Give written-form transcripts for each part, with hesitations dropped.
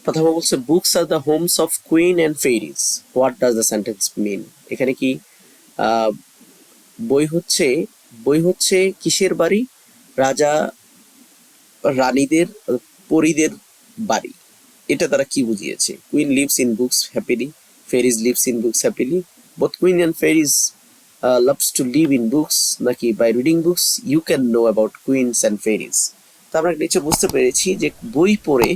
প্রথমে বলছে books are the homes of queen and fairies, what does the sentence mean? এখানে কি আহ, বই হচ্ছে বই হচ্ছে কিসের বাড়ি? রাজা রানীদের, পরীদের বাড়ি। এটা তারা কি বুঝিয়েছে? Queen lives in books happily, fairies lives in books happily, both queen and fairies loves to live in books, নাকি by reading books you can know about queens and fairies? তো আমরা নিচে বুঝতে পেরেছি যে বই পড়ে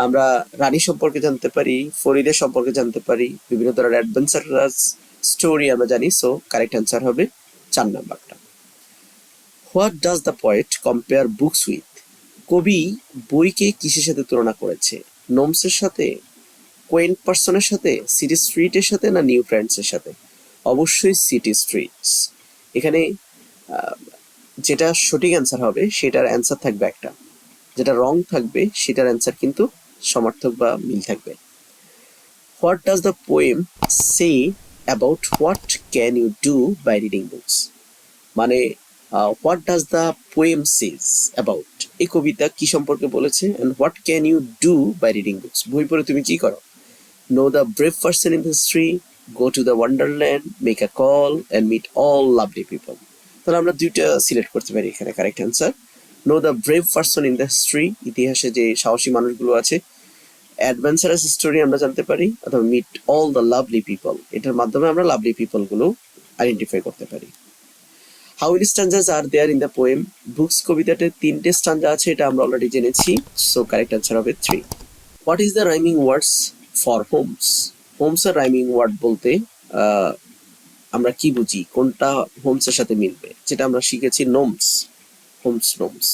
আমরা রানী সম্পর্কে জানতে পারি, ফরিদের সম্পর্কে জানতে পারি, বিভিন্ন ধরনের অ্যাডভেঞ্চারাস স্টোরি আমরা জানি। সো কারেক্ট অ্যান্সার হবে 4 নাম্বারটা। What does the poet compare books with? কবি বইকে কিসের সাথে তুলনা করেছে? নোমসের সাথে, কোয়েন্ট পার্সনের সাথে, সিটি স্ট্রিটের সাথে, না নিউ ফ্রেন্ডসের সাথে? অবশ্যই সিটি স্ট্রিটস। এখানে যেটা সঠিক অ্যান্সার হবে সেটার অ্যান্সার থাকবে একটা, যেটা রং থাকবে সেটার অ্যান্সার কিন্তু সমার্থক বা মিল থাকবে। What does the poem say about what can you do by reading books? মানে what does the poem says about, এই কবিতা কি সম্পর্কে বলেছে, and what can you do by reading books, বই পড়ে তুমি কি করো? Know the brave person in the history, go to the wonderland, make a call and meet all lovely people. তাহলে আমরা দুইটা সিলেক্ট করতে পারি এখানে। Correct answer no the brave person in the history, ইতিহাসে যে সাহসী মানুষগুলো আছে। অ্যাডভেঞ্চারাস স্টোরি আমরা জানতে পারি, অথবা meet all the lovely people, এটার মাধ্যমে আমরা লাভলি পিপল গুলো আইডেন্টিফাই করতে পারি। How many stanzas are there in the poem? Books কবিতাতে 3টে স্ট্যান্জা আছে, এটা আমরা অলরেডি জেনেছি। সো কারেক্ট অ্যান্সার হবে 3। What is the rhyming words for homes? Homes এর রাইমিং ওয়ার্ড বলতে আমরা কি বুঝি? কোনটা হোমস এর সাথে মিলবে? যেটা আমরা শিখেছি নোমস, হোমস নোমস।